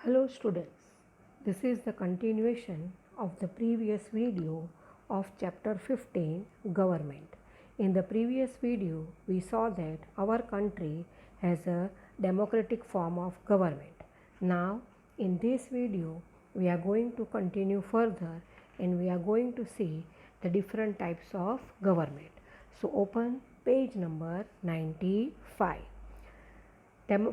Hello students, this is the continuation of the previous video of chapter 15 Government. In the previous video we saw that our country has a democratic form of government. Now in this video we are going to continue further and we are going to see the different types of government. So open page number 95.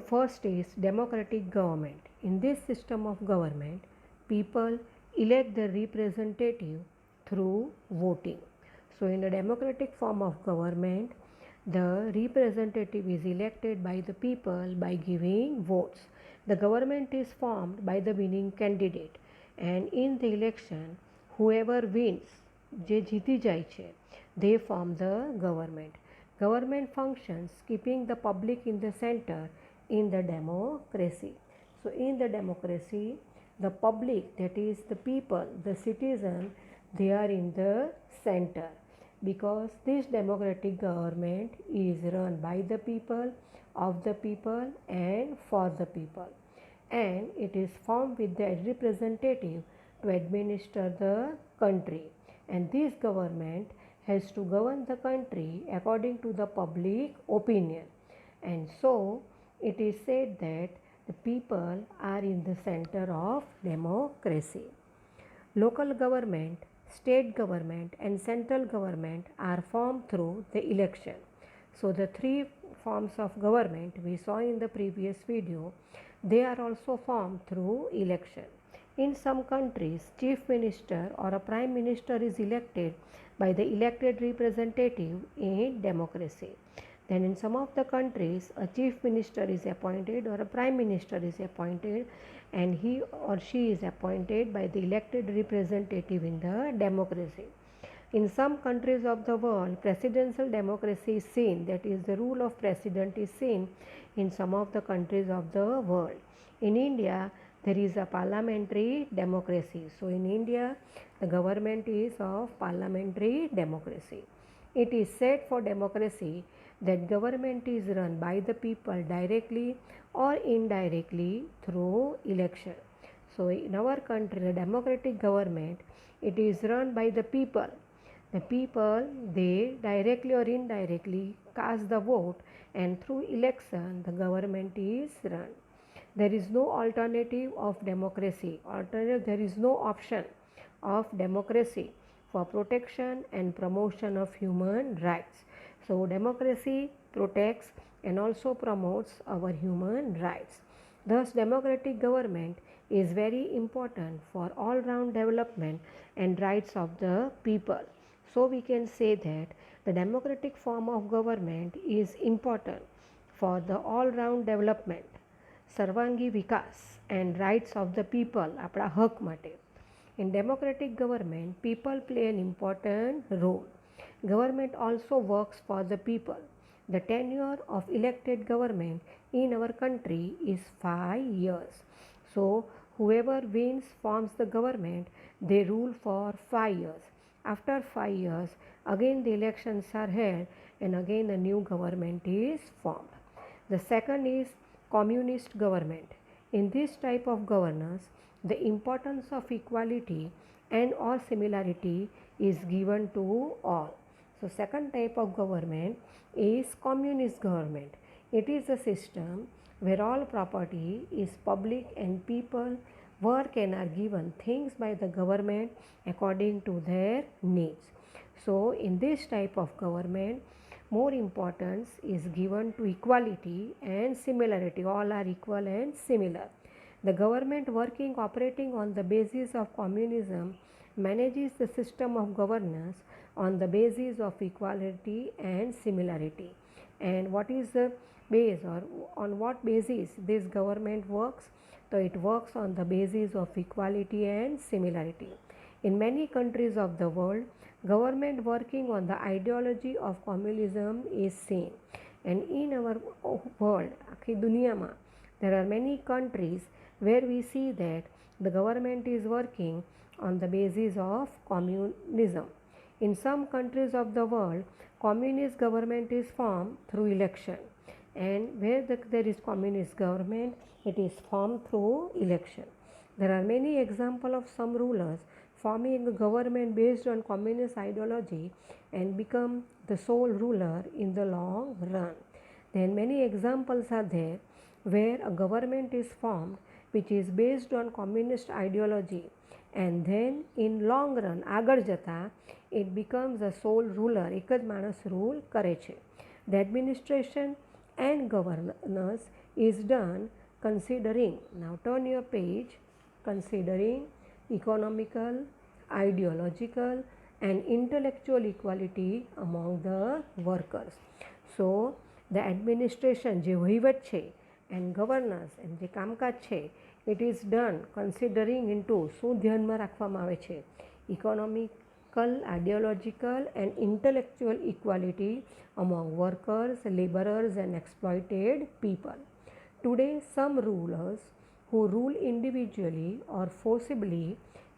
First is democratic government. In this system of government, people elect the representative through voting. So, in a democratic form of government, the representative is elected by the people by giving votes. The government is formed by the winning candidate, and in the election, whoever wins, જે જીતી જાય છે, they form the government. Government functions keeping the public in the center in the democracy. So in the democracy, the public, that is the people, the citizen, they are in the center because this democratic government is run by the people, of the people and for the people, and it is formed with the representative to administer the country, and this government has to govern the country according to the public opinion. And so it is said that the people are in the center of democracy. Local government, state government and central government are formed through the election. So the three forms of government we saw in the previous video, they are also formed through election. In some countries, chief minister or a prime minister is elected by the elected representative in democracy. Then in some of the countries, a chief minister is appointed or a prime minister is appointed, and he or she is appointed by the elected representative in the democracy. In some countries of the world, presidential democracy is seen, that is, the rule of president is seen in some of the countries of the world. In India, there is a parliamentary democracy. So in India, the government is of parliamentary democracy. It is said for democracy that government is run by the people directly or indirectly through election. So in our country, the democratic government, it is run by the people. The people, they directly or indirectly cast the vote, and through election the government is run. There is no alternative of democracy. There is no option of democracy for protection and promotion of human rights. So democracy protects and also promotes our human rights. Thus democratic government is very important for all-round development and rights of the people. So we can say that the democratic form of government is important for the all-round development, સર્વાંગી વિકાસ and rights of the people, આપણા હક માટે. In democratic government, people play an important role. Government also works for the people. The tenure of elected government in our country is 5 years. So whoever wins forms the government, they rule for 5 years. After 5 years, again the elections are held and again a new government is formed. The second is communist government. In this type of governance, the importance of equality and or similarity is given to all. So second type of government is communist government. It is a system where all property is public and people work and are given things by the government according to their needs. So in this type of government, more importance is given to equality and similarity. All are equal and similar. The government working operating on the basis of communism manages the system of governance on the basis of equality and similarity. And what is the base, or on what basis this government works? So it works on the basis of equality and similarity. In many countries of the world, government working on the ideology of communism is seen. And in our world, આખી દુનિયામાં, there are many countries where we see that the government is working on the basis of communism. In some countries of the world, communist government is formed through election. and where there is communist government, it is formed through election. There are many examples of some rulers forming a government based on communist ideology and become the sole ruler in the long run. Then many examples are there where a government is formed which is based on communist ideology, and then in long run આગળ જતા it becomes the sole ruler, એક જ માણસ rule કરે છે. The administration and governance is done considering, now turn your page, considering economical, ideological and intellectual equality among the workers. So the administration જે વહીવટ છે and governance and જે કામકાજ છે it is done considering into શું ધ્યાનમાં રાખવામાં આવે છે economical, ideological and intellectual equality among workers, laborers and exploited people. Today some rulers who rule individually or forcibly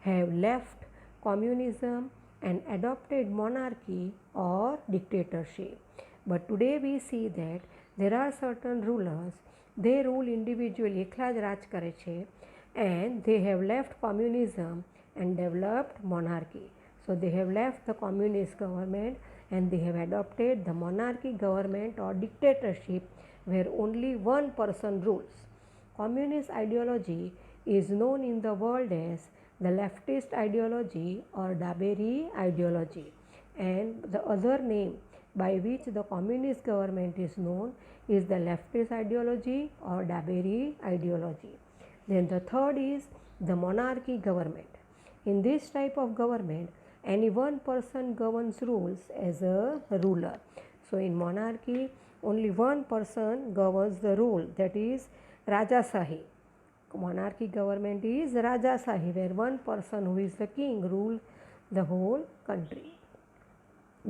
have left communism and adopted monarchy or dictatorship. But today we see that there are certain rulers, they rule individually, એકલા જ રાજ કરે છે, and they have left communism and developed monarchy. So they have left the communist government and they have adopted the monarchy government or dictatorship where only one person rules. Communist ideology is known in the world as the leftist ideology or Daberi ideology, and the other name by which the communist government is known is the leftist ideology or Daberi ideology. Then the third is the monarchy government. In this type of government, any one person governs rules as a ruler. So in monarchy, only one person governs the rule, that is Rajasahi. Monarchy government is Rajasahi, where one person who is the king rules the whole country.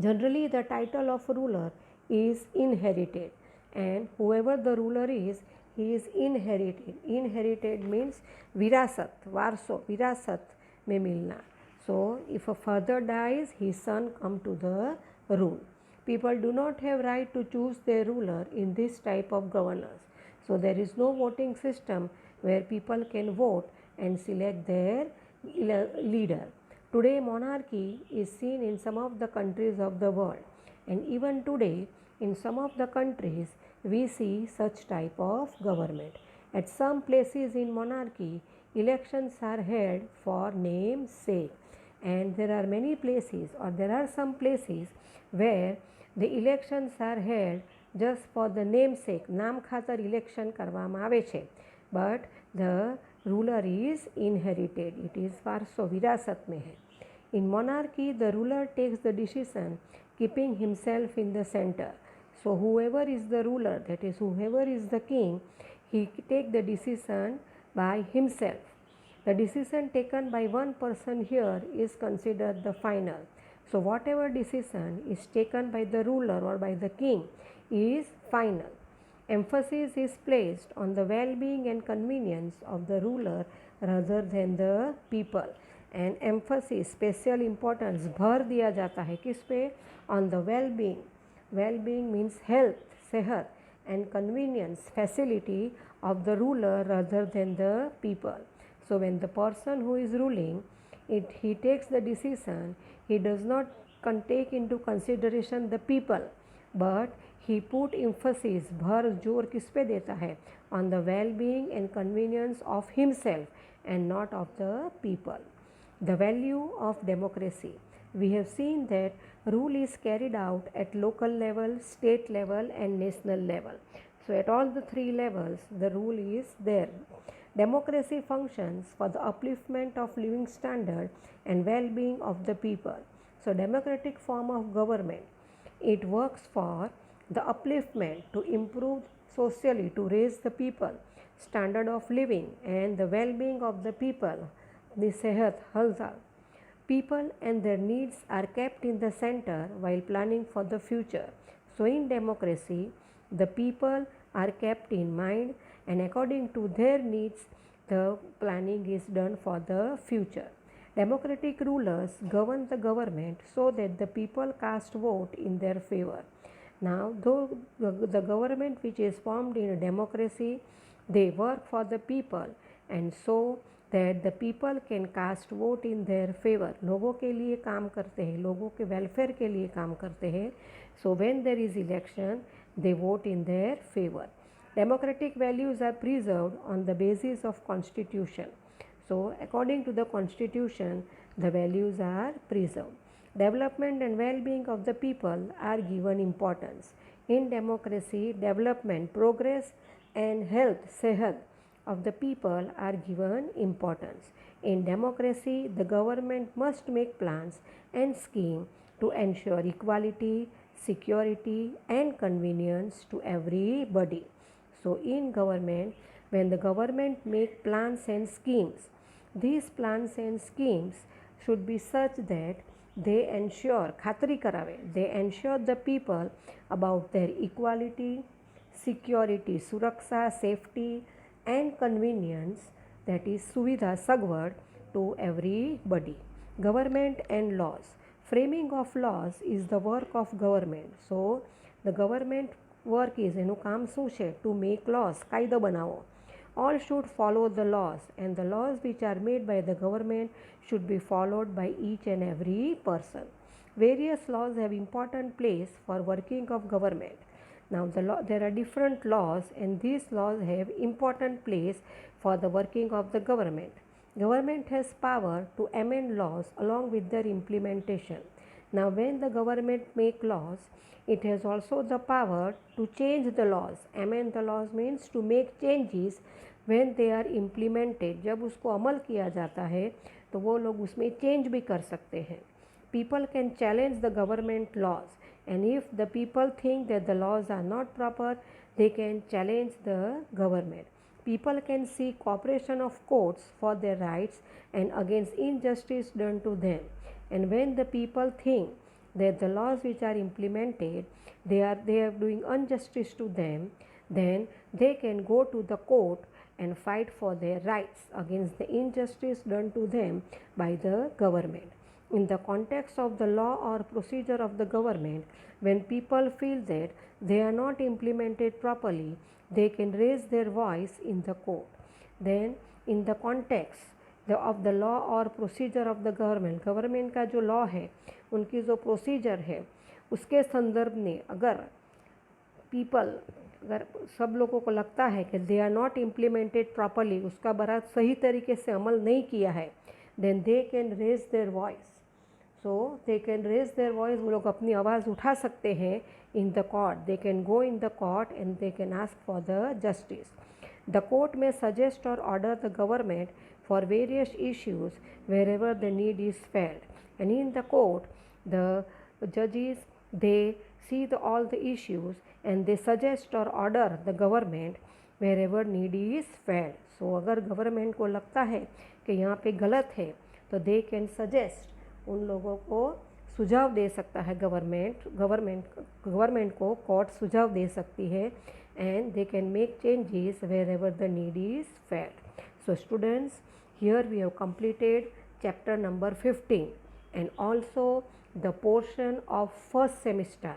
Generally the title of ruler is inherited, and whoever the ruler is, he is inherited. Inherited means virasat, varso, virasat mein milna. So if a father dies, his son come to the rule. People do not have right to choose their ruler in this type of governance. So there is no voting system where people can vote and select their leader. Today monarchy is seen in some of the countries of the world, and even today in some of the countries we see such type of government. At some places in monarchy, elections are held for name's sake, and there are many places, or there are some places where the elections are held just for the namesake, નામ ખાતર election કરવામાં આવે છે, but the ruler is inherited, it is વારસો, વિરાસત में है. In monarchy, the ruler takes the decision keeping himself in the center. So whoever is the ruler, that is whoever is the king, he take the decision by himself. The decision taken by one person here is considered the final. So whatever decision is taken by the ruler or by the king is final. Emphasis is placed on the well-being and convenience of the ruler rather than the people. And emphasis, special importance, भर दिया जाता है किस पे? On the well-being. Well-being means health, सेहत, and convenience, facility of the ruler rather than the people. So when the person who is ruling, he takes the decision, he does not take into consideration the people, but he put emphasis, भर जोर किस पे देता है? On the well-being and convenience of himself and not of the people. The value of democracy. We have seen that rule is carried out at local level, state level and national level. So at all the three levels the rule is there. Democracy functions for the upliftment of living standard and well-being of the people. So democratic form of government, it works for the upliftment, to improve socially, to raise the people standard of living and the well-being of the people, the sehat, halzal. People and their needs are kept in the center while planning for the future. So in democracy, the people are kept in mind, and according to their needs, the planning is done for the future. Democratic rulers govern the government so that the people cast vote in their favor. Now, though the government which is formed in a democracy, they work for the people and so that the people can cast vote in their favor. लोगों के लिए काम करते हैं, लोगों के welfare के लिए काम करते हैं. So when there is election, they vote in their favor. Democratic values are preserved on the basis of constitution. So according to the constitution, the values are preserved. Development and well-being of the people are given importance. In democracy, development, progress and health, sehat of the people are given importance. In democracy, the government must make plans and schemes to ensure equality, security and convenience to everybody. So in government, when the government make plans and schemes, these plans and schemes should be such that they ensure, khatri karave, they ensure the people about their equality, security, suraksha, safety and convenience, that is suvidha, sagwad to everybody. Government and laws. Framing of laws is the work of government. So the government work is એનું કામ શું છે? To make laws, કાયદો બનાવો. All should follow the laws and the laws which are made by the government should be followed by each and every person. Various laws have important place for working of government. Now there are different laws and these laws have important place for the working of the government. Government has power to amend laws along with their implementation. Now when the government make laws, it has also the power to change the laws. Amend the laws means to make changes when they are implemented. जब उसको अमल किया जाता है तो वो लोग उसमें change भी कर सकते हैं. People can challenge the government laws and if the people think that the laws are not proper, they can challenge the government. People can seek cooperation of courts for their rights and against injustice done to them. And when the people think that the laws which are implemented, they are doing injustice to them, then they can go to the court and fight for their rights against the injustice done to them by the government. In the context of the law or procedure of the government, when people feel that they are not implemented properly, they can raise their voice in the court. Then in the context of the law or procedure of the government, government का जो law है, उनकी जो procedure है, उसके संदर्भ में अगर people, अगर सब लोगों को लगता है कि they are not implemented properly, उसका बड़ा सही तरीके से अमल नहीं किया है, then they can raise their voice. So they can raise their voice, वो लोग अपनी आवाज़ उठा सकते हैं in the court. They can go in the court and they can ask for the justice. The court may suggest or order the government for various issues wherever the need is felt. And in the court, the judges, they see all the issues and they suggest or order the government wherever need is felt. So अगर government को लगता है कि यहाँ पे गलत है तो they can suggest, उन लोगों को सुझाव दे सकता है गवर्नमेंट को कोर्ट सुझाव दे सकती है and they can make changes wherever the need is felt. So students, here we have completed chapter number 15 and also the portion of first semester.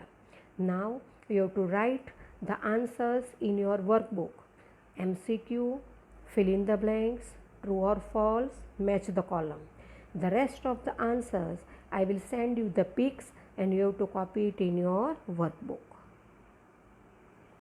Now you have to write the answers in your workbook. MCQ, fill in the blanks, true or false, match the column. The rest of the answers I will send you the pics and you have to copy it in your workbook.